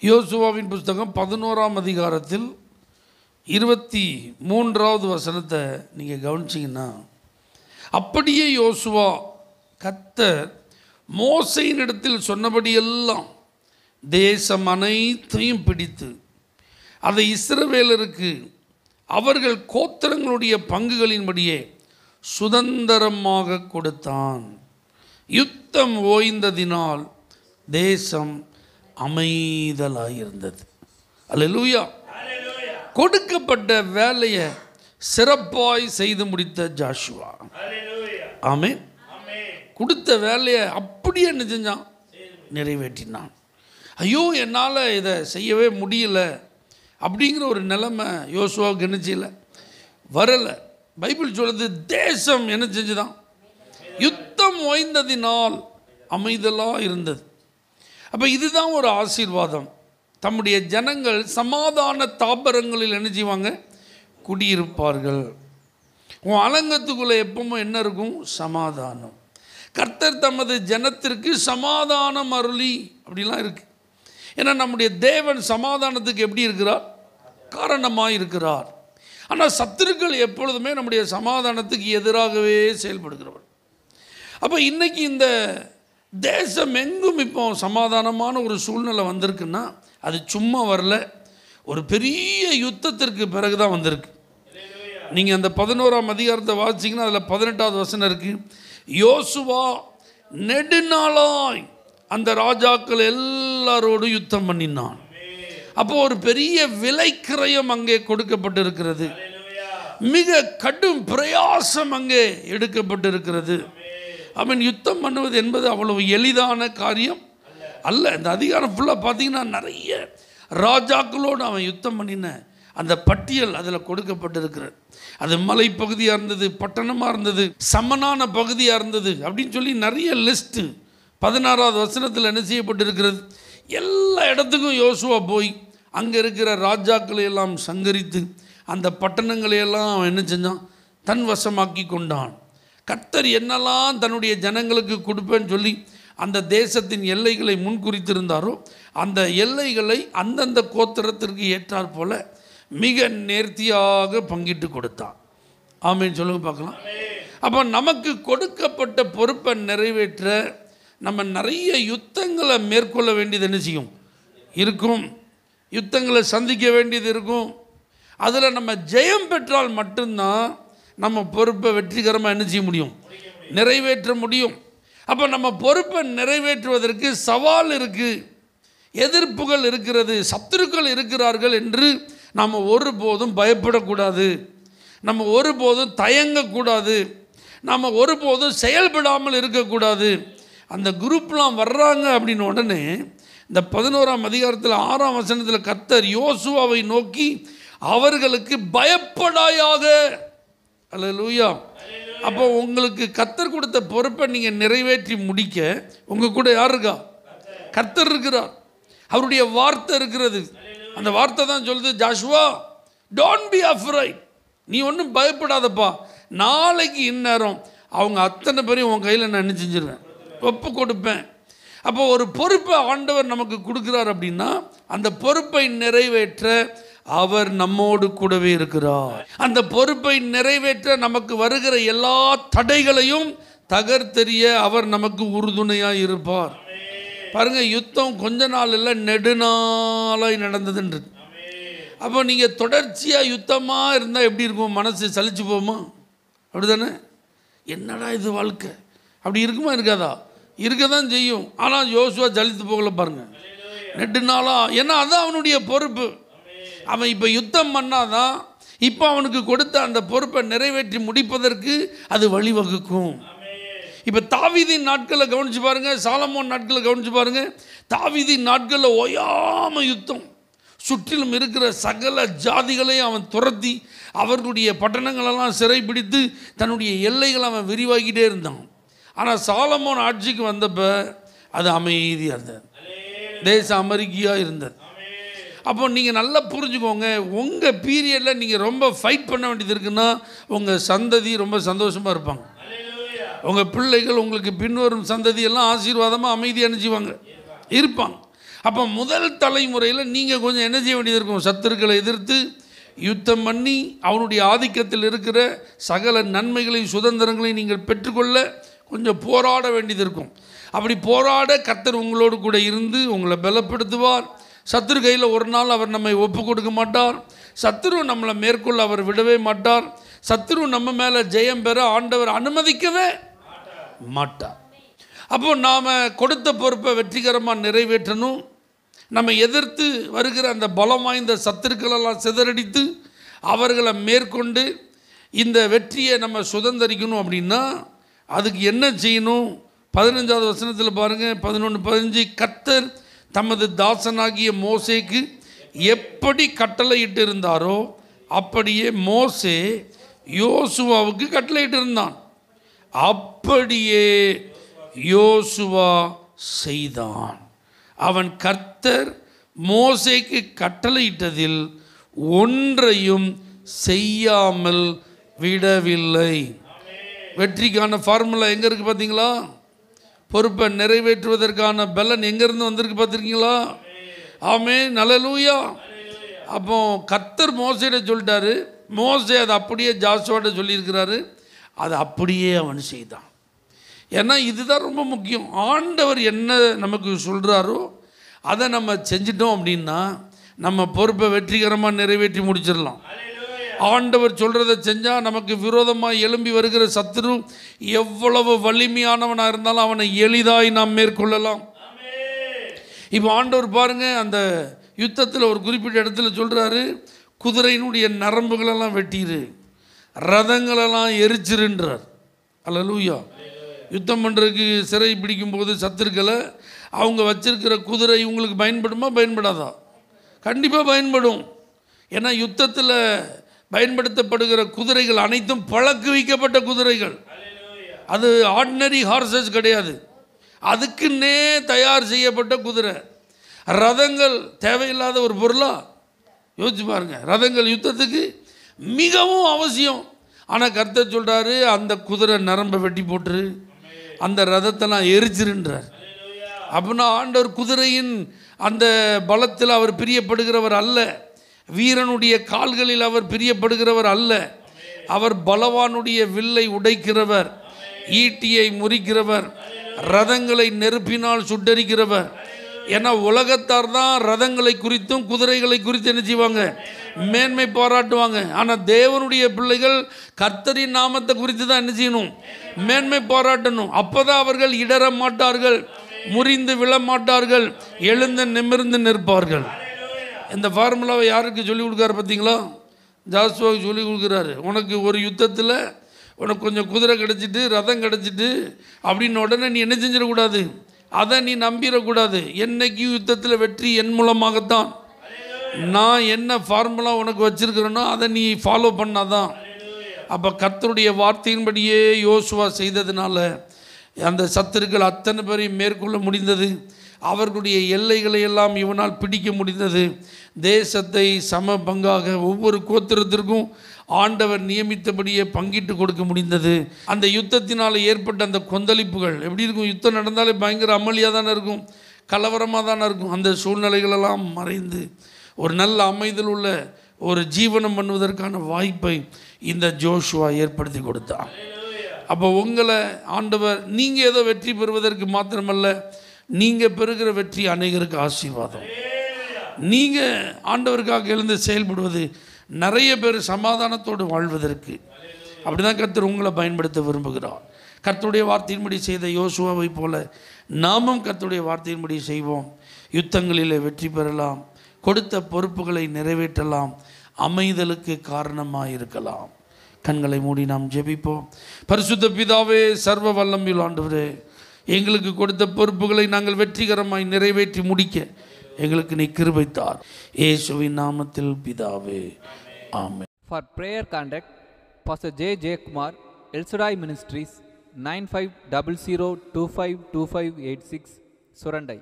யோசுவாவின் புஸ்தகம் 11ஆம் அதிகாரத்தில் 23வது வசனத்தை நீங்கள் கவனிச்சிங்கன்னா, அப்படியே யோசுவா கர்த்தர் மோசேயினிடத்தில் சொன்னபடியெல்லாம் தேசம் அனைத்தையும் பிடித்து அதை இஸ்ரவேலருக்கு அவர்கள் கோத்திரங்களுடைய பங்குகளின்படியே சுதந்திரமாக கொடுத்தான். யுத்தம் ஓய்ந்ததினால் தேசம் அமைதலாயிருந்தது. அல்லேலூயா. கொடுக்கப்பட்ட வேலையை சிறப்பாய் செய்து முடித்த ஜாஷுவா. ஆமென். கொடுத்த வேலையை அப்படியே என்ன செஞ்சான்? நிறைவேற்றினான். ஐயோ, என்னால் இதை செய்யவே முடியல அப்படிங்கிற ஒரு நிலைமை யோசுவாவுக்கு என்ன செய்யலை, வரலை. பைபிள் சொல்லுது, தேசம் என்ன செஞ்சுதான்? யுத்தம் ஓய்ந்ததினால் அமைதலாக இருந்தது. அப்போ இதுதான் ஒரு ஆசீர்வாதம். தம்முடைய ஜனங்கள் சமாதான தாபரங்களில் என்ன செய்வாங்க? குடியிருப்பார்கள். உன் அலங்கத்துக்குள்ளே எப்பவும் என்ன இருக்கும்? சமாதானம். கர்த்தர் தமது ஜனத்திற்கு சமாதானம் அருளி அப்படிலாம் இருக்குது. ஏன்னா நம்முடைய தேவன் சமாதானத்துக்கு எப்படி இருக்கிறார்? காரணமாக இருக்கிறார். ஆனால் சத்துருக்கள் எப்பொழுதுமே நம்முடைய சமாதானத்துக்கு எதிராகவே செயல்படுகிறவர். அப்போ இன்றைக்கி இந்த தேசம் எங்கும் இப்போ சமாதானமான ஒரு சூழ்நிலை வந்திருக்குன்னா அது சும்மா வரல, ஒரு பெரிய யுத்தத்திற்கு பிறகு தான் வந்திருக்கு. நீங்கள் அந்த 11ஆம் அதிகாரத்தை வாசிச்சிங்கன்னா அதில் 18வது வசனம் இருக்குது. யோசுவா நெடுநாளாய் அந்த ராஜாக்கள் எல்லாரோடும் யுத்தம் பண்ணினான். அப்போ ஒரு பெரிய விலைக்கிரயம் அங்கே கொடுக்கப்பட்டிருக்கிறது. மிக கடும் பிரயாசம் அங்கே எடுக்கப்பட்டிருக்கிறது. அவன் யுத்தம் பண்ணுவது என்பது அவ்வளவு எளிதான காரியம் அல்ல. இந்த அதிகாரம் ஃபுல்லாக பார்த்தீங்கன்னா நிறைய ராஜாக்களோடு அவன் யுத்தம் பண்ணின அந்த பட்டியல் அதில் கொடுக்கப்பட்டிருக்கிறது. அது மலைப்பகுதியாக இருந்தது, பட்டணமாக இருந்தது, சமனான பகுதியாக இருந்தது அப்படின்னு சொல்லி நிறைய லிஸ்ட்டு 16வது வசனத்தில் என்ன செய்யப்பட்டிருக்கிறது. எல்லா இடத்துக்கும் யோசுவா போய் அங்கே இருக்கிற ராஜாக்களை எல்லாம் சங்கரித்து அந்த பட்டணங்களையெல்லாம் அவன் என்ன செஞ்சான்? தன் வசமாக்கி கொண்டான். கர்த்தர் என்னெல்லாம் தன்னுடைய ஜனங்களுக்கு கொடுப்பேன்னு சொல்லி அந்த தேசத்தின் எல்லைகளை முன்குறித்திருந்தாரோ அந்த எல்லைகளை அந்தந்த கோத்திரத்திற்கு ஏற்றாற் போல மிக நேர்த்தியாக பங்கிட்டு கொடுத்தான். ஆமென் சொல்லுங்க பார்க்கலாம். அப்போ நமக்கு கொடுக்கப்பட்ட பொறுப்பை நிறைவேற்ற நம்ம நிறைய யுத்தங்களை மேற்கொள்ள வேண்டியது என்ன செய்யும்? இருக்கும். யுத்தங்களை சந்திக்க வேண்டியது இருக்கும். அதில் நம்ம ஜெயம் பெற்றால் மட்டும்தான் நம்ம பொறுப்பை வெற்றிகரமாக என்ன செய்ய முடியும்? நிறைவேற்ற முடியும். அப்போ நம்ம பொறுப்பை நிறைவேற்றுவதற்கு சவால் இருக்குது, எதிர்ப்புகள் இருக்கிறது, சத்துருக்கள் இருக்கிறார்கள் என்று நம்ம ஒருபோதும் பயப்படக்கூடாது. நம்ம ஒருபோதும் தயங்கக்கூடாது. நம்ம ஒருபோதும் செயல்படாமல் இருக்கக்கூடாது. அந்த குரூப்லாம் வர்றாங்க அப்படின்னு உடனே இந்த 11ஆம் அதிகாரத்தில் 6ஆம் வசனத்தில் கர்த்தர் யோசுவாவை நோக்கி அவர்களுக்கு பயப்படாயாக. அல்லேலூயா. அப்போ உங்களுக்கு கர்த்தர் கொடுத்த பொறுப்பை நீங்கள் நிறைவேற்றி முடிக்க உங்கள் கூட யார் இருக்கா? கர்த்தர் இருக்கிறார். அவருடைய வார்த்தை இருக்கிறது. அந்த வார்த்தை தான் சொல்லுது, ஜாஷுவா டோன்ட் பி அஃப்ரைட், நீ ஒன்றும் பயப்படாதப்பா, நாளைக்கு இந்நேரம் அவங்க அத்தனை பேரையும் உன் கையில் நான் என்ன செஞ்சிருவேன்? ஒப்பு கொடுப்பேன். அப்போ ஒரு பொறுப்பை ஆண்டவர் நமக்கு கொடுக்குறார் அப்படின்னா அந்த பொறுப்பை நிறைவேற்ற அவர் நம்மோடு கூடவே இருக்கிறார். அந்த பொறுப்பை நிறைவேற்ற நமக்கு வருகிற எல்லா தடைகளையும் தகர்த்தெறிய அவர் நமக்கு உறுதுணையாக இருப்பார். பாருங்க, யுத்தம் கொஞ்ச நாள் இல்லை, நெடுநாளாய் நடந்ததுன்றது. அப்போ நீங்கள் தொடர்ச்சியாக யுத்தமாக இருந்தால் எப்படி இருக்கும்? மனசு சலிச்சு போகுமா? அப்படி தானே? என்னடா இது வாழ்க்கை, அப்படி இருக்குமா? இருக்காதா? இருக்க தான் செய்யும். ஆனால் யோசுவா ஜலித்து போகல பாருங்க, நெடுநாளா. ஏன்னா அதான் அவனுடைய பொறுப்பு. அவன் இப்போ யுத்தம் பண்ணாதான் இப்போ அவனுக்கு கொடுத்த அந்த பொறுப்பை நிறைவேற்றி முடிப்பதற்கு அது வழிவகுக்கும். இப்போ தாவீதின் நாட்களை கவனித்து பாருங்கள், சாலமோன் நாட்களை கவனித்து பாருங்கள். தாவீதின் நாட்களில் ஓயாமல் யுத்தம், சுற்றிலும் இருக்கிற சகல ஜாதிகளையும் அவன் துரத்தி அவர்களுடைய பட்டணங்களெல்லாம் சிறைப்பிடித்து தன்னுடைய எல்லைகளை அவன் விரிவாக்கிட்டே இருந்தான். ஆனால் சாலமோன் ஆட்சிக்கு வந்தப்போ அது அமைதியாக இருந்தது, தேசம் அமெரிக்கையாக இருந்தது. அப்போ நீங்கள் நல்லா புரிஞ்சுக்கோங்க, உங்கள் பீரியடில் நீங்கள் ரொம்ப ஃபைட் பண்ண வேண்டியது இருக்குன்னா உங்கள் சந்ததி ரொம்ப சந்தோஷமாக இருப்பாங்க. உங்கள் பிள்ளைகள் உங்களுக்கு பின்வரும் சந்ததியெல்லாம் ஆசீர்வாதமாக அமைதியாக அனுப்பிச்சுவாங்க இருப்பாங்க. அப்போ முதல் தலைமுறையில் நீங்கள் கொஞ்சம் என்ன செய்ய வேண்டியது இருக்கும்? சத்துருக்களை எதிர்த்து யுத்தம் பண்ணி அவனுடைய ஆதிக்கத்தில் இருக்கிற சகல நன்மைகளையும் சுதந்திரங்களையும் நீங்கள் பெற்றுக்கொள்ள கொஞ்சம் போராட வேண்டியது இருக்கும். அப்படி போராட கர்த்தர் உங்களோடு கூட இருந்து உங்களை பலப்படுத்துவார். சத்துரு கையில் ஒரு நாள் அவர் நம்மை ஒப்பு கொடுக்க மாட்டார். சத்துரு நம்மளை மேற்கொள்ள அவர் விடவே மாட்டார். சத்துரு நம்ம மேலே ஜெயம் பெற ஆண்டவர் அனுமதிக்கவே மாட்டார். அப்போது நாம் கொடுத்த பொறுப்பை வெற்றிகரமாக நிறைவேற்றணும். நம்ம எதிர்த்து வருகிற அந்த பலம் வாய்ந்த சத்துருக்களெல்லாம் சிதறடித்து அவர்களை மேற்கொண்டு இந்த வெற்றியை நம்ம சுதந்திரிக்கணும். அப்படின்னா அதுக்கு என்ன செய்யணும்? 15வது வசனத்தில் பாருங்கள், 11:15. கர்த்தர் தமது தாசனாகிய மோசேக்கு எப்படி கட்டளையிட்டு இருந்தாரோ அப்படியே மோசே யோசுவாவுக்கு கட்டளையிட்டு இருந்தான். அப்படியே யோசுவா செய்தான். அவன் கர்த்தர் மோசேக்கு கட்டளையிட்டதில் ஒன்றையும் செய்யாமல் விடவில்லை. வெற்றிக்கான ஃபார்முலா எங்கே இருக்குது பார்த்தீங்களா? பொறுப்பை நிறைவேற்றுவதற்கான பலன் எங்கேருந்து வந்திருக்கு பார்த்துருக்கீங்களா? ஆமென், அல்லேலூயா. அப்போ கர்த்தர் மோசேட்ட சொல்லிட்டாரு, மோசே அதை அப்படியே ஜாஷுவாட்ட சொல்லியிருக்கிறாரு, அதை அப்படியே அவன் செய்தான். ஏன்னா இதுதான் ரொம்ப முக்கியம். ஆண்டவர் என்ன நமக்கு சொல்கிறாரோ அதை நம்ம செஞ்சிட்டோம் அப்படின்னா நம்ம பொறுப்பை வெற்றிகரமாக நிறைவேற்றி முடிச்சிடலாம். ஆண்டவர் சொல்கிறத செஞ்சால் நமக்கு விரோதமாக எழும்பி வருகிற சத்துரு எவ்வளவு வலிமையானவனாக இருந்தாலும் அவனை எளிதாய் நாம் மேற்கொள்ளலாம். இப்போ ஆண்டவர் பாருங்கள், அந்த யுத்தத்தில் ஒரு குறிப்பிட்ட இடத்துல சொல்கிறாரு, குதிரையினுடைய நரம்புகளெல்லாம் வெட்டிரு, ரதங்களெல்லாம் எரிச்சிருன்றார். அல்லேலூயா. யுத்தம் பண்ணுறதுக்கு சிறை பிடிக்கும்போது சத்துருக்களை அவங்க வச்சிருக்கிற குதிரை இவங்களுக்கு பயன்படுமா பயன்படாதா? கண்டிப்பாக பயன்படும். ஏன்னா யுத்தத்தில் பயன்படுத்தப்படுகிற குதிரைகள் அனைத்தும் பழக்கு வைக்கப்பட்ட குதிரைகள். அது ஆர்டினரி ஹார்சஸ் கிடையாது, அதுக்குன்னே தயார் செய்யப்பட்ட குதிரை. ரதங்கள் தேவையில்லாத ஒரு பொருளா? யோசிச்சு பாருங்க. ரதங்கள் யுத்தத்துக்கு மிகவும் அவசியம். ஆனால் கர்த்தர் சொல்கிறாரு, அந்த குதிரை நரம்பை வெட்டி போட்டுரு, அந்த ரதத்தெல்லாம் எரிச்சிருன்றார். அப்படின்னா ஆண்டவர் குதிரையின் அந்த பலத்தில் அவர் பிரியப்படுகிறவர் அல்ல. வீரனுடைய கால்களில் அவர் பிரியப்படுகிறவர் அல்ல. அவர் பலவானுடைய வில்லை உடைக்கிறவர், ஈட்டியை முறிக்கிறவர், ரதங்களை நெருப்பினால் சுட்டரிக்கிறவர். ஏன்னா உலகத்தார் தான் ரதங்களை குறித்தும் குதிரைகளை குறித்து என்ன செய்வாங்க? மேன்மை பாராட்டுவாங்க. ஆனால் தேவனுடைய பிள்ளைகள் கர்த்தரின் நாமத்தை குறித்து தான் என்ன செய்யணும்? மேன்மை பாராட்டணும். அப்போ தான் அவர்கள் இடற மாட்டார்கள், முறிந்து விழ மாட்டார்கள், எழுந்து நிமிர்ந்து நிற்பார்கள். இந்த ஃபார்முலாவை யாருக்கு சொல்லிக் கொடுக்குறாரு பார்த்தீங்களா? ஜாஷுவாவுக்கு சொல்லிக் கொடுக்குறாரு. உனக்கு ஒரு யுத்தத்தில் உனக்கு கொஞ்சம் குதிரை கிடச்சிட்டு ரதம் கிடச்சிட்டு அப்படின்னு உடனே நீ என்ன செஞ்சிடக்கூடாது? அதை நீ நம்பிடக்கூடாது. என்னைக்கும் யுத்தத்தில் வெற்றி என் மூலமாகத்தான். நான் என்ன ஃபார்முலா உனக்கு வச்சுருக்கிறேனோ அதை நீ ஃபாலோ பண்ணாதான். அப்போ கர்த்தருடைய வார்த்தையின்படியே யோசுவா செய்ததுனால அந்த சத்துருக்கள் அத்தனை பேரையும் மேற்கொள்ள முடிந்தது. அவர்களுடைய எல்லைகளை எல்லாம் இவனால் பிடிக்க முடிந்தது. தேசத்தை சம பங்காக ஒவ்வொரு கோத்திரத்திற்கும் ஆண்டவர் நியமித்தபடியே பங்கிட்டு கொடுக்க முடிந்தது. அந்த யுத்தத்தினால் ஏற்பட்ட அந்த கொந்தளிப்புகள் எப்படி இருக்கும்? யுத்தம் நடந்தாலே பயங்கர அமளியாக தானே இருக்கும், கலவரமாக தானே இருக்கும். அந்த சூழ்நிலைகளெல்லாம் மறைந்து ஒரு நல்ல அமைதல் உள்ள ஒரு ஜீவனம் பண்ணுவதற்கான வாய்ப்பை இந்த ஜோஷுவா ஏற்படுத்தி கொடுத்தான். அப்போ உங்களை ஆண்டவர் நீங்கள் ஏதோ வெற்றி பெறுவதற்கு மாத்திரமல்ல, நீங்கள் பெறுகிற வெற்றி அநேகருக்கு ஆசீர்வாதம். நீங்கள் ஆண்டவருக்காக எழுந்து செயல்படுவது நிறைய பேர் சமாதானத்தோடு வாழ்வதற்கு. அப்படி தான் கர்த்தர் உங்களை பயன்படுத்த விரும்புகிறார். கர்த்தருடைய வார்த்தையின்படி செய்த யோசுவாவை போல நாமும் கர்த்தருடைய வார்த்தையின்படி செய்வோம். யுத்தங்களிலே வெற்றி பெறலாம், கொடுத்த பொறுப்புகளை நிறைவேற்றலாம், அமைதலுக்கு காரணமாக இருக்கலாம். கண்களை மூடி நாம் ஜெபிப்போம். பரிசுத்த பிதாவே, சர்வ வல்லமையுள்ள ஆண்டவரே, எங்களுக்கு கொடுத்த பொறுப்புகளை நாங்கள் வெற்றிகரமாய் நிறைவேற்றி முடிக்க எங்களுக்கு நீ கிருபை தார். இயேசுவின் நாமத்தில் பிதாவே, ஆமென். For prayer contact, Pastor J. J. Kumar, El Shaddai Ministries, 9500252586, Surandai.